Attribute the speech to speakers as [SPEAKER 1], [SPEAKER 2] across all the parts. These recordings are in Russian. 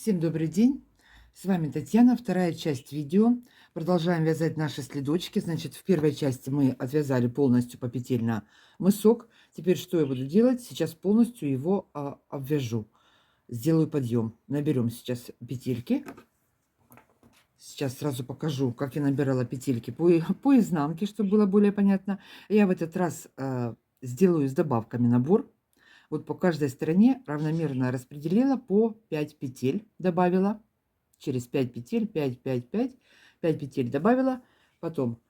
[SPEAKER 1] Всем добрый день! С вами Татьяна, вторая часть видео. Продолжаем вязать наши следочки. Значит, в первой части мы отвязали полностью по петельно мысок. Теперь что я буду делать? Сейчас полностью его обвяжу. Сделаю подъем. Наберем сейчас петельки. Сейчас сразу покажу, как я набирала петельки по изнанке, чтобы было более понятно. Я в этот раз сделаю с добавками набор. Вот по каждой стороне равномерно распределила по 5 петель, добавила. Через 5 петель, 5, 5, 5, 5 петель добавила. Потом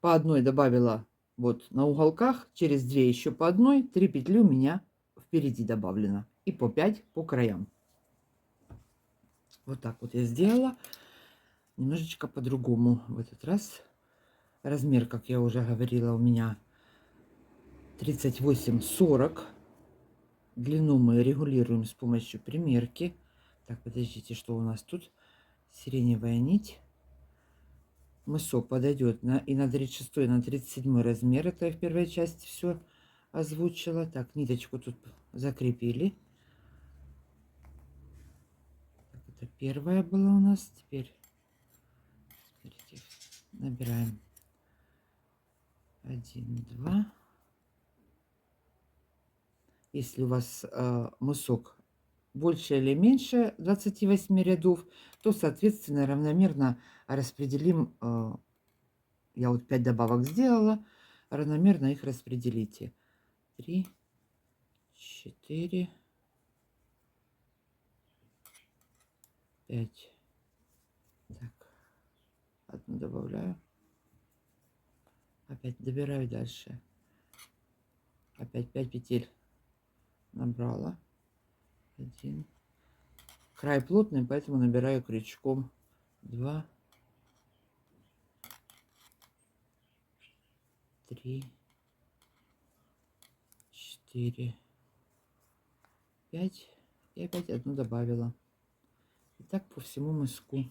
[SPEAKER 1] по одной добавила вот на уголках, через 2 еще по одной. 3 петли у меня впереди добавлено. И по 5 по краям. Вот так вот я сделала. Немножечко по-другому в этот раз. Размер, как я уже говорила, у меня 38-40. Длину мы регулируем с помощью примерки. Так, подождите, что у нас тут? Сиреневая нить. Мысок подойдет и на 36, и на 37 размер. Это я в первой части все озвучила. Так, ниточку тут закрепили. Так, это первая была у нас. Теперь смотрите, набираем 1, 2. Если у вас мысок больше или меньше 28 рядов, то, соответственно, равномерно распределим. Я вот 5 добавок сделала, равномерно их распределите. 3, 4, 5. Так, одну добавляю. Опять добираю дальше. Опять 5 петель набрала. 1. Край плотный, поэтому набираю крючком. 2, 3, 4, 5. И опять одну добавила. И так по всему мыску.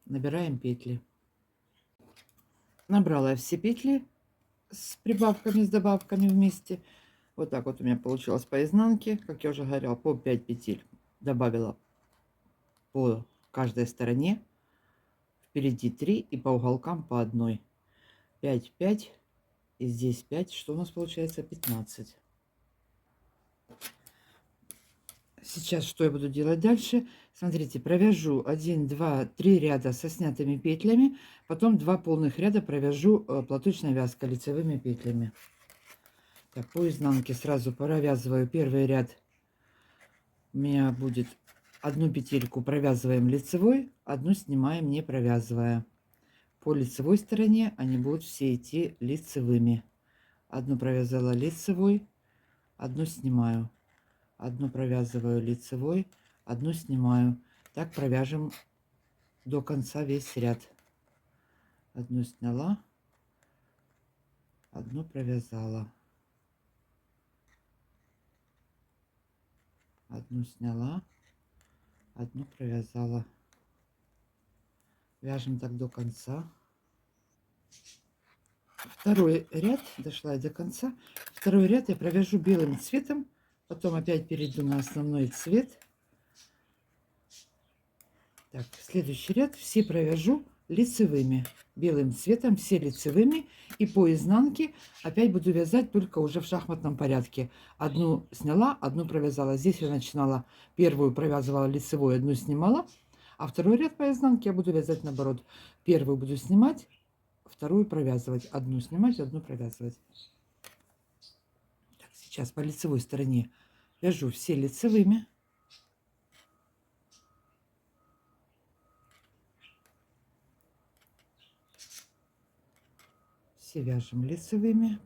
[SPEAKER 1] Набираем петли. Набрала все петли с прибавками, с добавками вместе. Вот так вот у меня получилось по изнанке. Как я уже говорила, по 5 петель добавила по каждой стороне. Впереди 3 и по уголкам по одной. 5, 5. И здесь 5. Что у нас получается? 15. Сейчас что я буду делать дальше? Смотрите, провяжу 1, 2, 3 ряда со снятыми петлями. Потом 2 полных ряда провяжу платочной вязкой лицевыми петлями. Так, по изнанке сразу провязываю первый ряд. У меня будет одну петельку провязываем лицевой, одну снимаем, не провязывая. По лицевой стороне они будут все идти лицевыми. Одну провязала лицевой, одну снимаю. Одну провязываю лицевой, одну снимаю. Так провяжем до конца весь ряд. Одну сняла, одну провязала. Одну сняла, одну провязала. Вяжем так до конца. Второй ряд, дошла я до конца. Второй ряд я провяжу белым цветом. Потом опять перейду на основной цвет. Так, следующий ряд все провяжу лицевыми. Белым цветом все лицевыми. И по изнанке опять буду вязать только уже в шахматном порядке. Одну сняла, одну провязала. Здесь я начинала, первую провязывала лицевой, одну снимала. А второй ряд по изнанке я буду вязать наоборот. Первую буду снимать, вторую провязывать. Одну снимать, одну провязывать. Так, сейчас по лицевой стороне вяжу все лицевыми. Все вяжем лицевыми.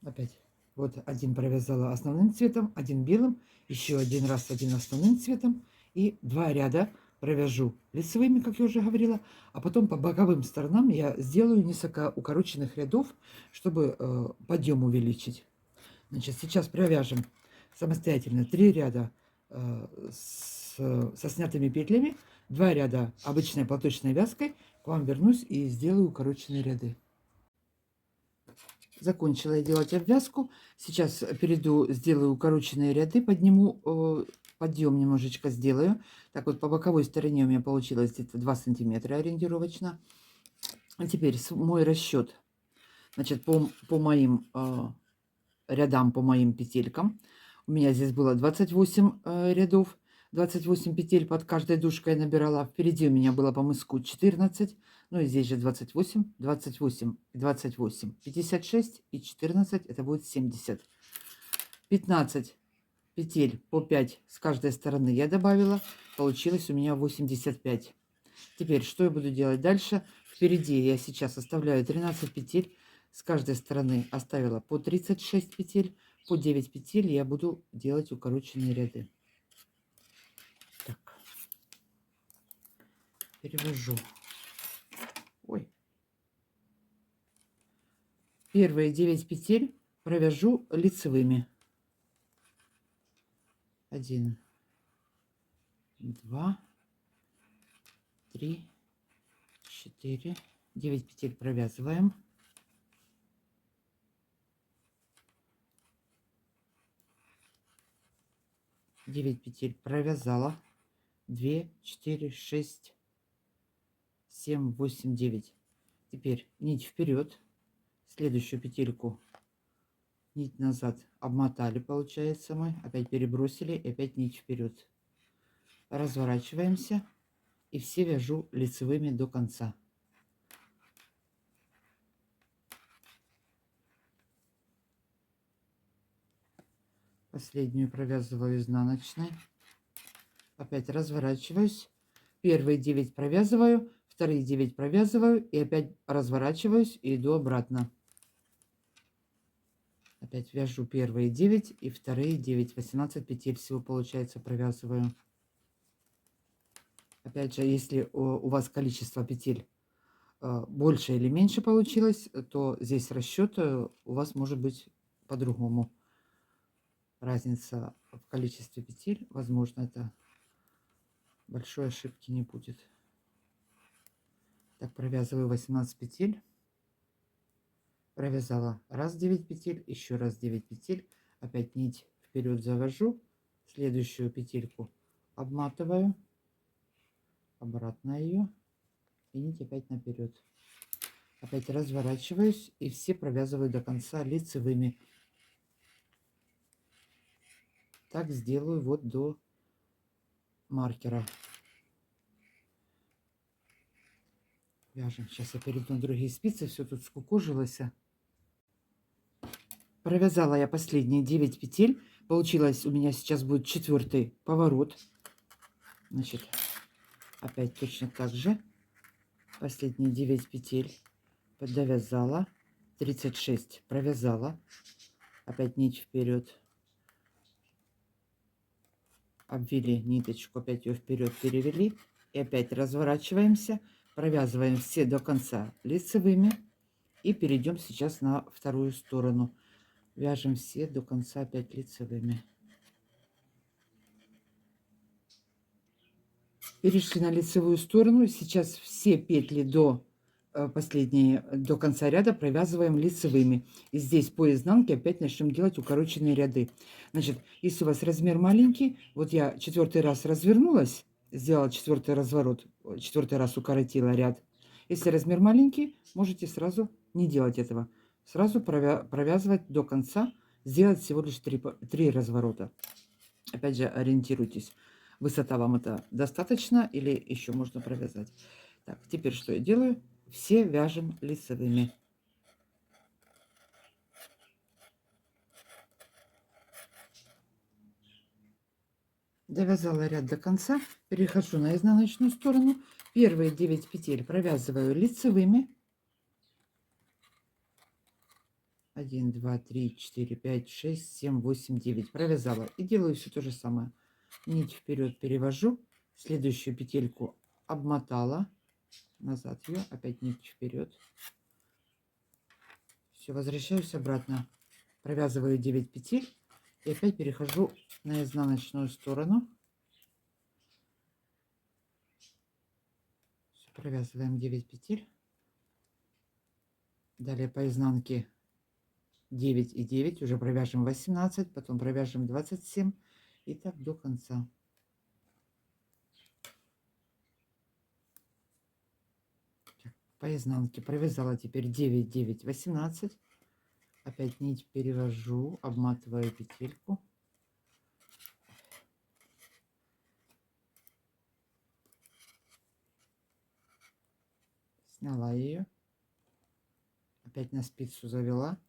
[SPEAKER 1] Опять вот один провязала основным цветом, один белым, еще один раз один основным цветом и 2 ряда провяжу лицевыми, как я уже говорила, а потом по боковым сторонам я сделаю несколько укороченных рядов, чтобы подъем увеличить. Значит, сейчас провяжем самостоятельно 3 ряда со снятыми петлями, 2 ряда обычной платочной вязкой. К вам вернусь и сделаю укороченные ряды. Закончила я делать обвязку. Сейчас перейду, сделаю укороченные ряды, подниму, подъем немножечко сделаю. Так вот, по боковой стороне у меня получилось где-то 2 сантиметра ориентировочно. А теперь мой расчет. Значит, по моим рядам, по моим петелькам. У меня здесь было 28 рядов, 28 петель под каждой дужкой я набирала. Впереди у меня было по мыску 14, ну и здесь же 28, 28, 28, 56 и 14, это будет 70. 15 петель по 5 с каждой стороны я добавила, получилось у меня 85. Теперь что я буду делать дальше? Впереди я сейчас оставляю 13 петель. С каждой стороны оставила по 36 петель. По 9 петель я буду делать укороченные ряды. Так. Перевожу. Ой. Первые 9 петель провяжу лицевыми. 1, 2, 3, 4, 9 петель провязываем. 9 петель провязала. 2, 4, 6, 7, 8, 9. Теперь нить вперед. Следующую петельку нить назад обмотали, получается, мы опять перебросили и опять нить вперед. Разворачиваемся и все вяжу лицевыми до конца. Последнюю провязываю изнаночной. Опять разворачиваюсь. Первые 9 провязываю, вторые 9 провязываю и опять разворачиваюсь и иду обратно. Опять вяжу первые 9 и вторые 9. 18 петель всего получается провязываю. Опять же, если у вас количество петель больше или меньше получилось, то здесь расчет у вас может быть по-другому. Разница в количестве петель, возможно, это большой ошибки не будет. Так, провязываю 18 петель. Провязала раз 9 петель, еще раз 9 петель. Опять нить вперед завожу. Следующую петельку обматываю. Обратно ее. И нить опять наперед. Опять разворачиваюсь и все провязываю до конца лицевыми. Так сделаю вот до маркера. Вяжем. Сейчас я перейду на другие спицы. Все тут скукожилось. Провязала я последние 9 петель. Получилось у меня сейчас будет 4-й поворот. Значит, опять точно так же. Последние 9 петель поддовязала. 36 провязала. Опять нить вперед. Обвели ниточку, опять ее вперед перевели. И опять разворачиваемся. Провязываем все до конца лицевыми. И перейдем сейчас на вторую сторону. Вяжем все до конца опять лицевыми. Перешли на лицевую сторону. Сейчас все петли до последние, до конца ряда провязываем лицевыми. И здесь по изнанке опять начнем делать укороченные ряды. Значит, если у вас размер маленький, вот я 4-й раз развернулась, сделала 4-й разворот, 4-й раз укоротила ряд. Если размер маленький, можете сразу не делать этого. Сразу провязывать до конца, сделать всего лишь 3 разворота. Опять же, ориентируйтесь. Высота вам это достаточно или еще можно провязать. Так, теперь что я делаю? Все вяжем лицевыми. Довязала ряд до конца. Перехожу на изнаночную сторону. Первые 9 петель провязываю лицевыми. 1, 2, 3, 4, 5, 6, 7, 8, 9. Провязала. И делаю все то же самое. Нить вперед перевожу. Следующую петельку обмотала. Назад ее. Опять нить вперед. Все, возвращаюсь обратно. Провязываю 9 петель. И опять перехожу на изнаночную сторону. Все, провязываем 9 петель. Далее по изнанке 9 и 9, уже провяжем 18, потом провяжем 27 и так до конца. Так, по изнанке провязала теперь 9, 9, 18. Опять нить перевожу, обматываю петельку. Сняла ее. Опять на спицу завела,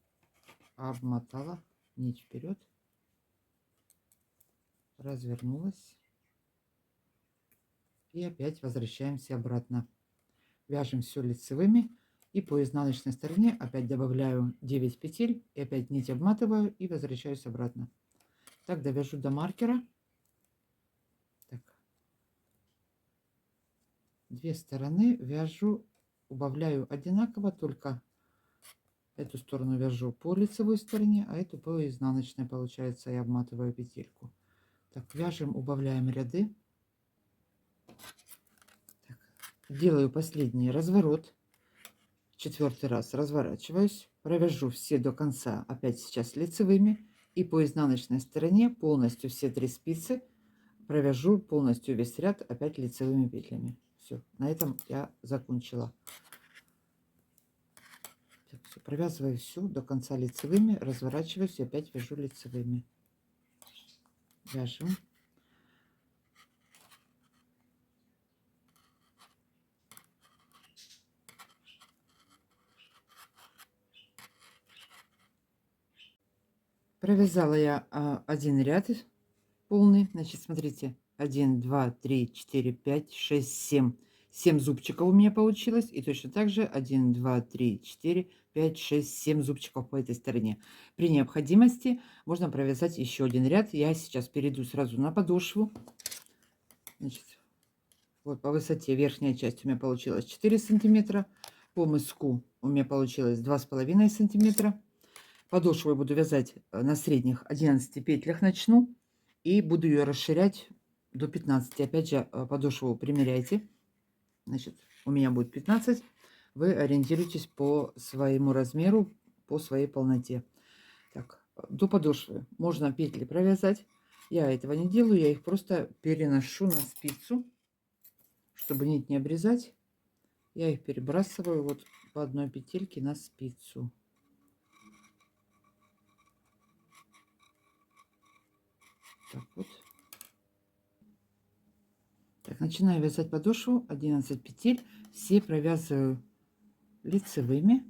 [SPEAKER 1] обмотала нить вперед, развернулась. И опять возвращаемся обратно. Вяжем все лицевыми. И по изнаночной стороне опять добавляю 9 петель. И опять нить обматываю и возвращаюсь обратно. Так довяжу до маркера. Так. Две стороны вяжу, убавляю одинаково, только эту сторону вяжу по лицевой стороне, а эту по изнаночной, получается, я обматываю петельку. Так, вяжем, убавляем ряды. Так, делаю последний разворот. Четвертый раз разворачиваюсь, провяжу все до конца, опять сейчас лицевыми, и по изнаночной стороне полностью все 3 спицы провяжу полностью весь ряд опять лицевыми петлями. Все, на этом я закончила. Так, все, провязываю все до конца лицевыми, разворачиваюсь и опять вяжу лицевыми. Вяжем. Провязала я один ряд полный. Значит, смотрите, 1, 2, 3, 4, 5, 6, 7. 7 зубчиков у меня получилось. И точно так же 1, 2, 3, 4, 5, 6, 7 зубчиков по этой стороне. При необходимости можно провязать еще один ряд. Я сейчас перейду сразу на подошву. Значит, вот по высоте верхняя часть у меня получилась 4 сантиметра. По мыску у меня получилось 2,5 сантиметра. Подошву я буду вязать на средних 11 петлях, начну. И буду ее расширять до 15. Опять же, подошву примеряйте. Значит, у меня будет 15. Вы ориентируйтесь по своему размеру, по своей полноте. Так, до подошвы можно петли провязать. Я этого не делаю, я их просто переношу на спицу, чтобы нить не обрезать. Я их перебрасываю вот по одной петельке на спицу. Так вот. Так, начинаю вязать подошву. 11 петель. Все провязываю лицевыми.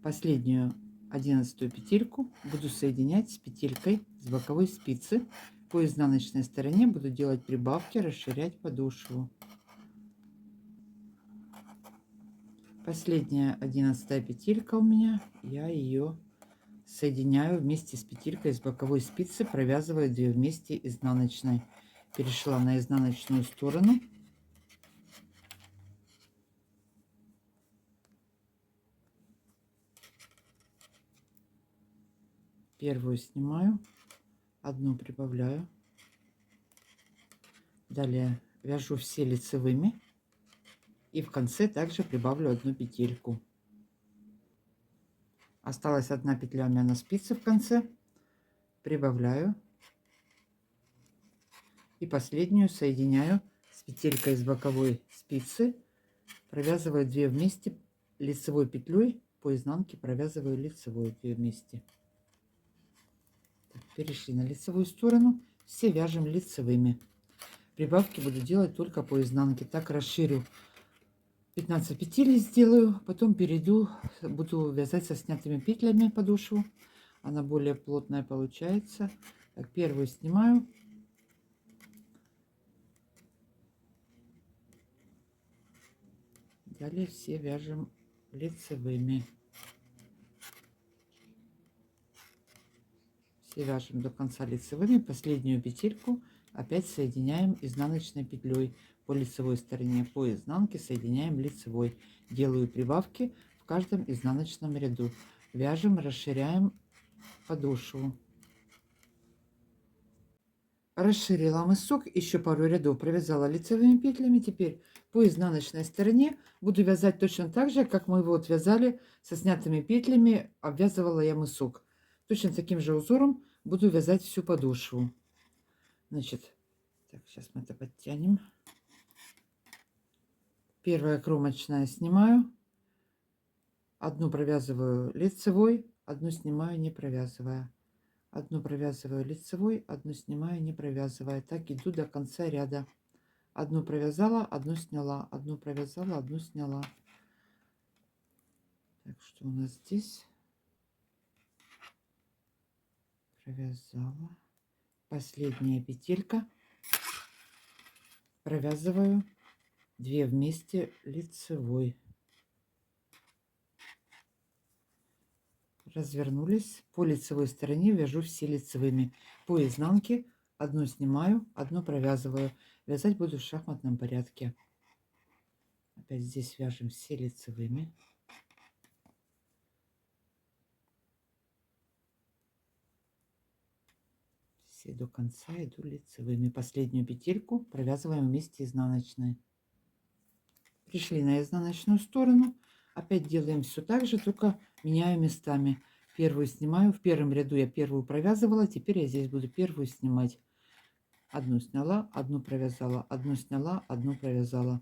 [SPEAKER 1] Последнюю 11 петельку буду соединять с петелькой с боковой спицы. По изнаночной стороне буду делать прибавки, расширять подошву. Последняя 11 петелька у меня. Я ее соединяю вместе с петелькой с боковой спицы, провязываю 2 вместе изнаночной. Перешла на изнаночную сторону. Первую снимаю, одну прибавляю. Далее вяжу все лицевыми. И в конце также прибавлю одну петельку. Осталась одна петля у меня на спице в конце. Прибавляю. И последнюю соединяю с петелькой из боковой спицы. Провязываю 2 вместе лицевой петлей. По изнанке провязываю лицевой 2 вместе. Так, перешли на лицевую сторону. Все вяжем лицевыми. Прибавки буду делать только по изнанке. Так расширю 15 петель, сделаю. Потом перейду, буду вязать со снятыми петлями подошву. Она более плотная получается. Так, первую снимаю. Далее все вяжем лицевыми. Все вяжем до конца лицевыми. Последнюю петельку опять соединяем изнаночной петлей по лицевой стороне. По изнанке соединяем лицевой. Делаю прибавки в каждом изнаночном ряду. Вяжем, расширяем подошву. Расширила мысок, еще пару рядов провязала лицевыми петлями. Теперь по изнаночной стороне буду вязать точно так же, как мы вот вязали со снятыми петлями, обвязывала я мысок. Точно таким же узором буду вязать всю подошву. Значит, так, сейчас мы это подтянем. Первая кромочная снимаю, одну провязываю лицевой, одну снимаю не провязывая. Одну провязываю лицевой, одну снимаю не провязывая. Так иду до конца ряда. Одну провязала, одну сняла, одну провязала, одну сняла. Так, что у нас здесь? Провязала. Последняя петелька. Провязываю 2 вместе лицевой. Развернулись. По лицевой стороне вяжу все лицевыми. По изнанке одну снимаю, одну провязываю. Вязать буду в шахматном порядке. Опять здесь вяжем все лицевыми. Все до конца иду лицевыми. Последнюю петельку провязываем вместе изнаночной. Пришли на изнаночную сторону. Опять делаем все так же, только меняю местами. Первую снимаю. В первом ряду я первую провязывала. Теперь я здесь буду первую снимать. Одну сняла, одну провязала, одну сняла, одну провязала.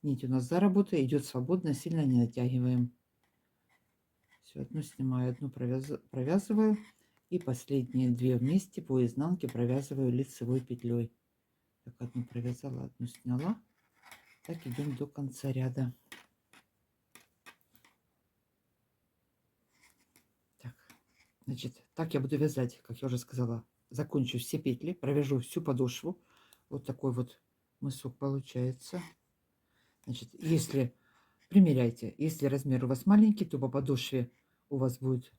[SPEAKER 1] Нить у нас за работой идет свободно, сильно не натягиваем. Все, одну снимаю, одну провязываю. И последние 2 вместе по изнанке провязываю лицевой петлей. Так, одну провязала, одну сняла. Так идем до конца ряда. Так, значит, так я буду вязать, как я уже сказала. Закончу все петли, провяжу всю подошву. Вот такой вот мысок получается. Значит, если примеряйте, если размер у вас маленький, то по подошве у вас будет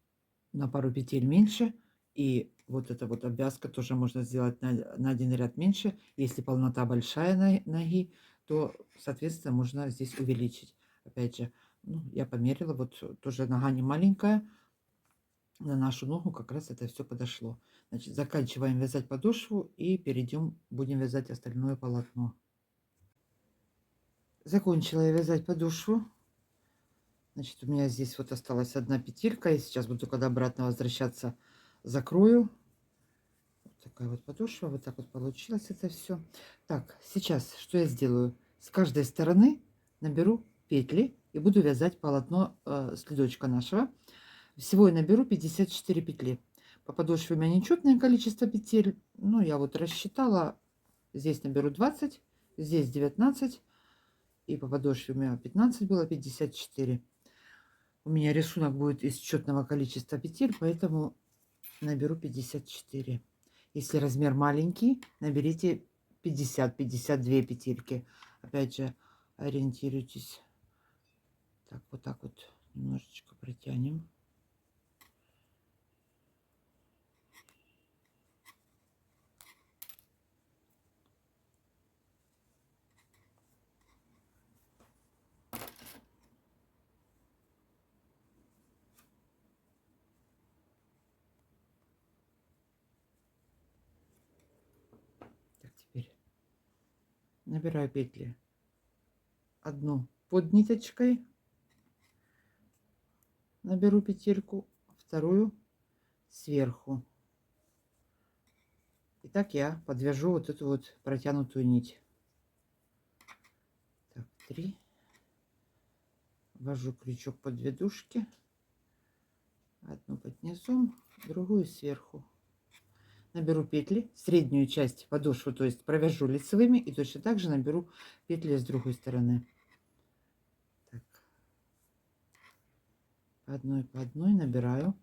[SPEAKER 1] на пару петель меньше. И вот эта вот обвязка тоже можно сделать на 1 ряд меньше. Если полнота большая ноги, то, соответственно, можно здесь увеличить. Опять же, ну, я померила, вот тоже нога не маленькая. На нашу ногу как раз это все подошло. Значит, заканчиваем вязать подошву и будем вязать остальное полотно. Закончила я вязать подошву. Значит, у меня здесь вот осталась 1 петелька. И сейчас буду, когда обратно возвращаться, закрою. Вот такая вот подошва. Вот так вот получилось это все. Так, сейчас что я сделаю? С каждой стороны наберу петли и буду вязать полотно следочка нашего. Всего я наберу 54 петли. По подошве у меня нечетное количество петель. Ну, я вот рассчитала. Здесь наберу 20, здесь 19. И по подошве у меня 15 было, 54. У меня рисунок будет из четного количества петель, поэтому наберу 54. Если размер маленький, наберите 50-52 петельки. Опять же, ориентируйтесь. Так, вот так вот немножечко протянем. Так, теперь набираю петли. Одну под ниточкой наберу петельку, вторую сверху. И так я подвяжу вот эту вот протянутую нить. Так, 3. Ввожу крючок под 2 дужки. Одну под низом, другую сверху. Наберу петли, среднюю часть подошвы, то есть провяжу лицевыми, и точно так же наберу петли с другой стороны. Так. По одной набираю.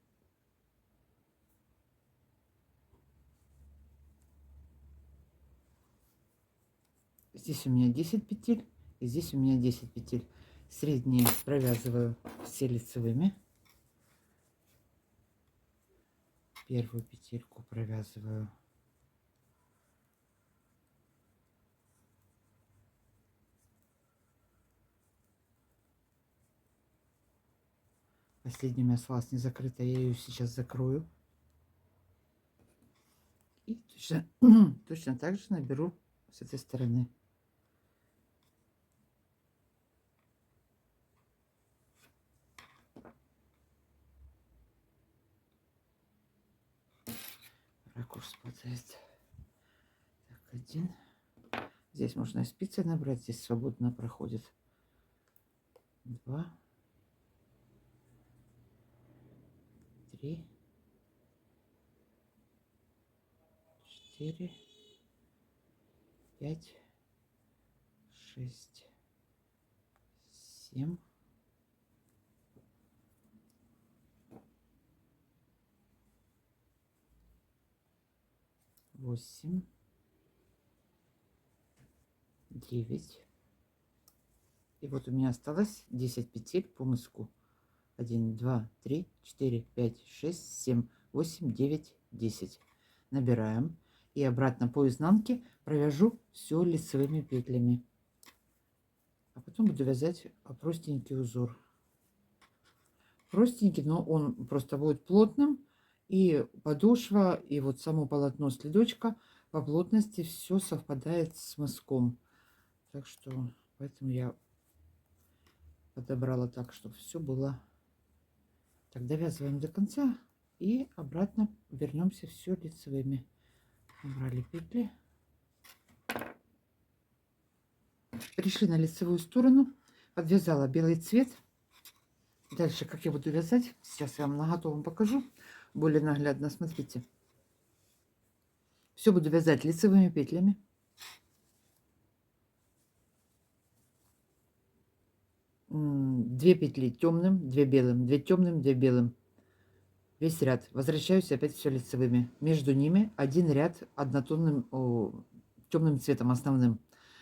[SPEAKER 1] Здесь у меня 10 петель, и здесь у меня 10 петель. Средние провязываю все лицевыми. Первую петельку провязываю. Последняя у меня осталась не закрыта, я ее сейчас закрою. И точно, точно так же наберу с этой стороны. Ракурс падает. Так, 1. Здесь можно и спицей набрать, здесь свободно проходит. 2, 3, 4, 5, 6, 7, 8, 9. И вот у меня осталось 10 петель по мыску. 1, 2, 3, 4, 5, 6, 7, 8, 9, 10. Набираем. И обратно по изнанке провяжу все лицевыми петлями. А потом буду вязать простенький узор. Простенький, но он просто будет плотным. И подошва, и вот само полотно следочка по плотности все совпадает с мыском. Так что поэтому я подобрала так, чтобы все было. Так, довязываем до конца и обратно вернемся все лицевыми. Убрали петли. Пришли на лицевую сторону, подвязала белый цвет. Дальше, как я буду вязать, сейчас я вам на готовом покажу, более наглядно, смотрите. Все буду вязать лицевыми петлями. Две петли темным, 2 белым, 2 темным, 2 белым. Весь ряд. Возвращаюсь опять все лицевыми. Между ними один ряд однотонным темным цветом основным.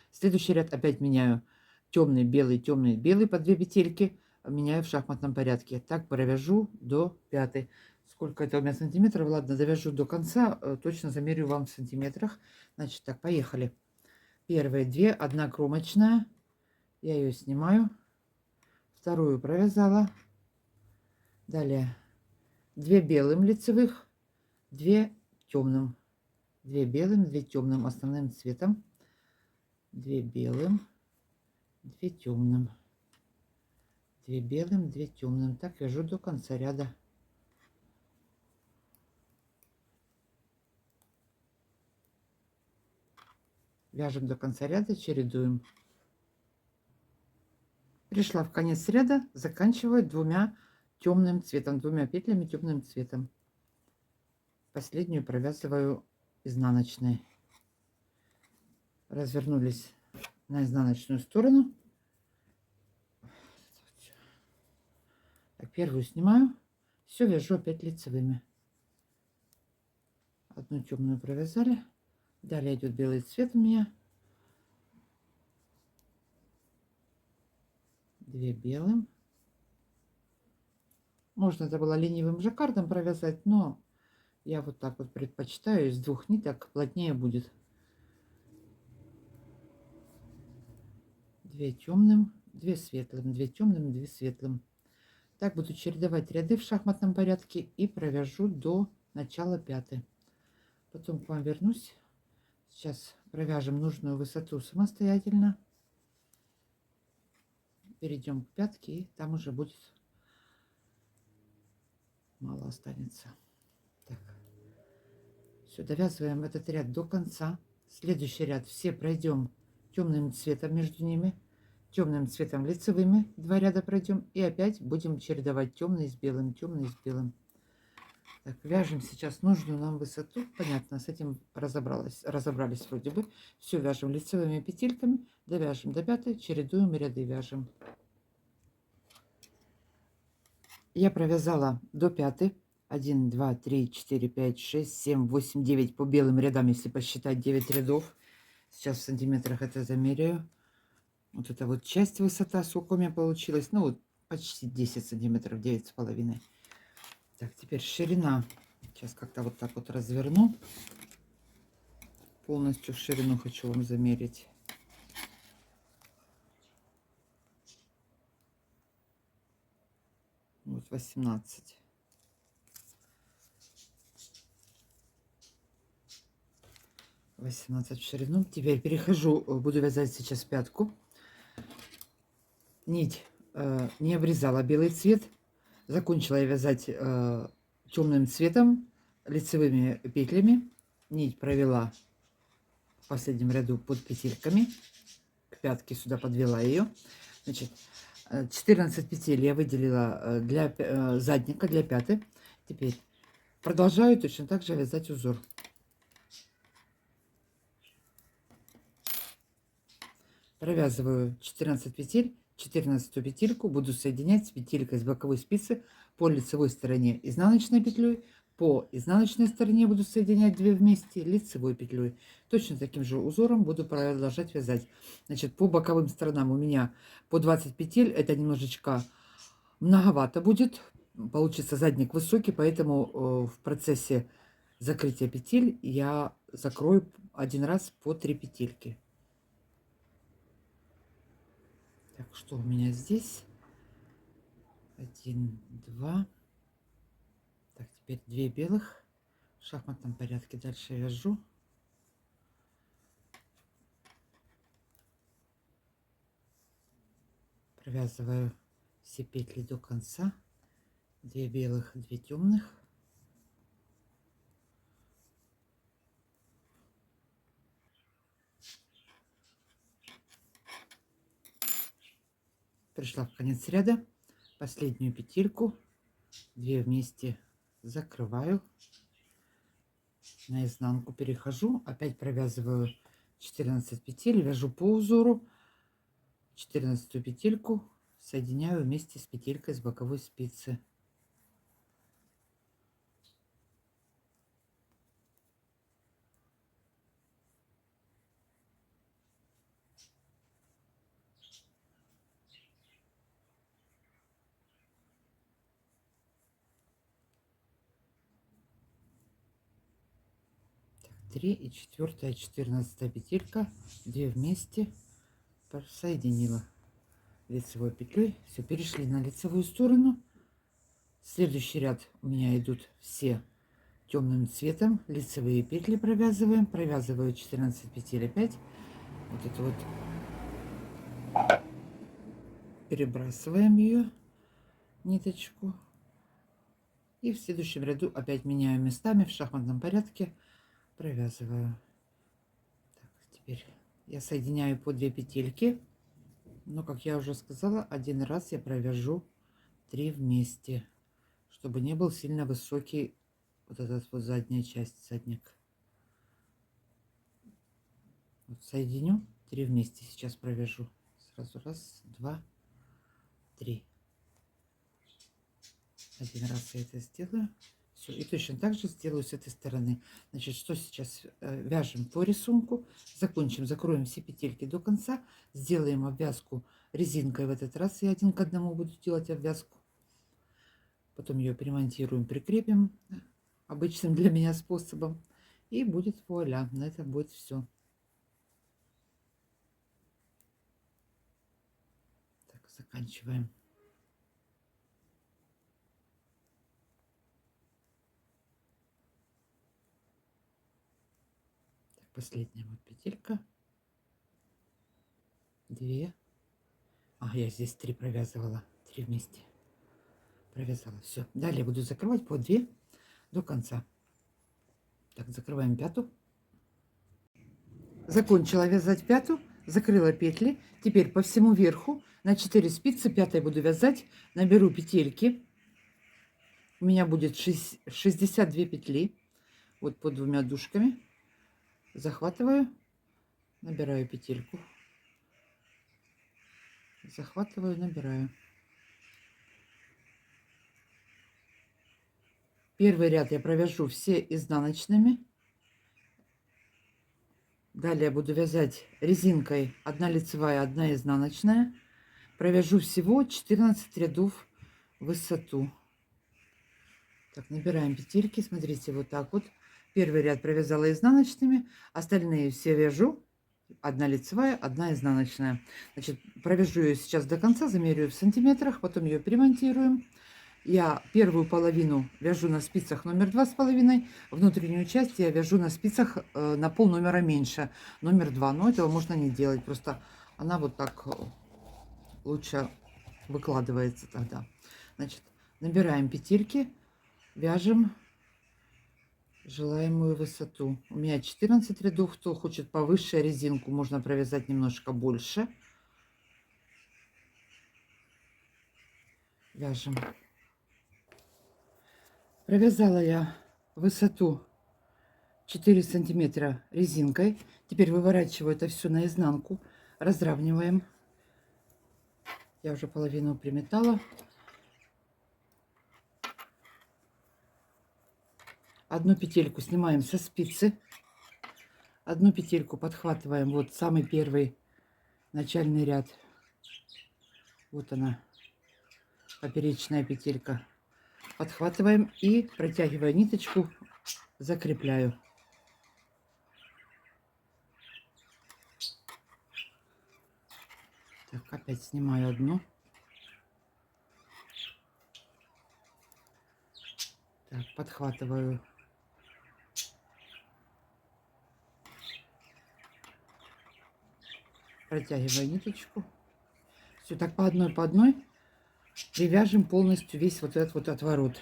[SPEAKER 1] Следующий ряд опять меняю темный, белый по 2 петельки. Меняю в шахматном порядке. Так провяжу до 5. Сколько это у меня сантиметров? Ладно, довяжу до конца. Точно замерю вам в сантиметрах. Значит, так, поехали. Первые 2, одна кромочная. Я ее снимаю. Вторую провязала. Далее 2 белым лицевых, 2 темным. 2 белым, 2 темным основным цветом. 2 белым, 2 темным. 2 белым, 2 темным. Так вяжу до конца ряда. Вяжем до конца ряда, чередуем. Пришла в конец ряда, заканчиваю 2 темным цветом, 2 петлями темным цветом. Последнюю провязываю изнаночной. Развернулись на изнаночную сторону. Так, первую снимаю. Все вяжу опять лицевыми. Одну темную провязали. Далее идет белый цвет у меня. 2 белым. Можно это было ленивым жаккардом провязать, но я вот так вот предпочитаю. Из 2 ниток плотнее будет. 2 темным, 2 светлым, 2 темным, 2 светлым. Так буду чередовать ряды в шахматном порядке и провяжу до начала 5. Потом к вам вернусь. Сейчас провяжем нужную высоту самостоятельно. Перейдем к пятке, и там уже будет мало останется. Так. Все, довязываем этот ряд до конца. Следующий ряд все пройдем темным цветом между ними. Темным цветом лицевыми 2 ряда пройдем. И опять будем чередовать темный с белым, темный с белым. Так, вяжем сейчас нужную нам высоту. Понятно, с этим разобрались вроде бы. Все вяжем лицевыми петельками. Довяжем до 5, чередуем ряды, вяжем. Я провязала до 5. 1, 2, 3, 4, 5, 6, 7, 8, 9 по белым рядам, если посчитать 9 рядов. Сейчас в сантиметрах это замеряю. Вот эта вот часть высота, сколько у меня получилось. Ну, вот почти 10 сантиметров, 9,5. Так, теперь ширина. Сейчас как-то вот так вот разверну. Полностью ширину хочу вам замерить. Вот 18. 18 в ширину. Теперь перехожу, буду вязать сейчас пятку. Нить не обрезала белый цвет. Закончила я вязать темным цветом, лицевыми петлями. Нить провела в последнем ряду под петельками. К пятке сюда подвела ее. Значит, 14 петель я выделила для задника, для пяты. Теперь продолжаю точно так же вязать узор. Провязываю 14 петель, 14 петельку буду соединять с петелькой с боковой спицы по лицевой стороне изнаночной петлей, по изнаночной стороне буду соединять 2 вместе лицевой петлей. Точно таким же узором буду продолжать вязать. Значит, по боковым сторонам у меня по 20 петель, это немножечко многовато будет, получится задник высокий, поэтому в процессе закрытия петель я закрою один раз по 3 петельки. Так, что у меня здесь? 1, 2. Так, теперь 2 белых в шахматном порядке. Дальше вяжу. Провязываю все петли до конца. 2 белых, 2 темных. Пришла в конец ряда. Последнюю петельку, 2 вместе закрываю. На изнанку перехожу. Опять провязываю 14 петель. Вяжу по узору. 14 петельку соединяю вместе с петелькой с боковой спицы. Так, 3 и 4, 14 петелька, 2 вместе соединила лицевой петлей. Все, перешли на лицевую сторону. Следующий ряд у меня идут все темным цветом. Лицевые петли провязываем. Провязываю 14 петель опять. Вот это вот перебрасываем ее ниточку. И в следующем ряду опять меняю местами в шахматном порядке. Провязываю. Так, теперь я соединяю по 2 петельки. Но, как я уже сказала, один раз я провяжу 3 вместе, чтобы не был сильно высокий вот этот вот задняя часть, задник. Вот соединю 3 вместе, сейчас провяжу. Сразу раз, 2, 3. Один раз я это сделаю. Все, и точно так же сделаю с этой стороны. Значит, что сейчас вяжем по рисунку, закончим, закроем все петельки до конца, сделаем обвязку резинкой. В этот раз я 1 к 1 буду делать обвязку. Потом ее примонтируем, прикрепим обычным для меня способом. И будет вуаля. На этом будет все. Так, заканчиваем. Так, последняя вот петелька. 2. А, я здесь 3 провязывала. 3 вместе. Провязала. Все. Далее буду закрывать по 2 до конца. Так, закрываем пяту. Закончила вязать пяту, закрыла петли. Теперь по всему верху на 4 спицы пятой буду вязать. Наберу петельки. У меня будет 62 петли. Вот под 2 дужками. Захватываю, набираю петельку. Захватываю, набираю. Первый ряд я провяжу все изнаночными. Далее буду вязать резинкой 1 лицевая, 1 изнаночная. Провяжу всего 14 рядов в высоту. Так, набираем петельки. Смотрите, вот так вот. Первый ряд провязала изнаночными, остальные все вяжу 1 лицевая, 1 изнаночная. Значит, провяжу ее сейчас до конца, замерю в сантиметрах, потом ее перемонтируем Я первую половину вяжу на спицах номер 2,5, внутреннюю часть я вяжу на спицах на пол номера меньше, номер 2. Но этого можно не делать, просто она вот так лучше выкладывается тогда. Значит, набираем петельки, вяжем желаемую высоту. У меня 14 рядов, кто хочет повыше резинку, можно провязать немножко больше. Вяжем. Провязала я высоту 4 сантиметра резинкой. Теперь выворачиваю это все наизнанку, разравниваем. Я уже половину приметала. Одну петельку снимаем со спицы. Одну петельку подхватываем. Вот самый первый начальный ряд. Вот она, поперечная петелька. Подхватываем и, протягивая ниточку, закрепляю. Так, опять снимаю одну. Так, подхватываю. Протягиваю ниточку. Все так по одной привяжем полностью весь вот этот вот отворот.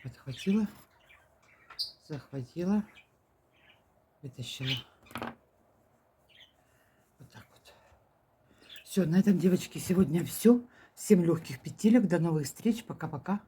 [SPEAKER 1] Подхватила, захватила, вытащила. Вот так вот. Все, на этом, девочки, сегодня все. Всем легких петелек. До новых встреч. Пока-пока.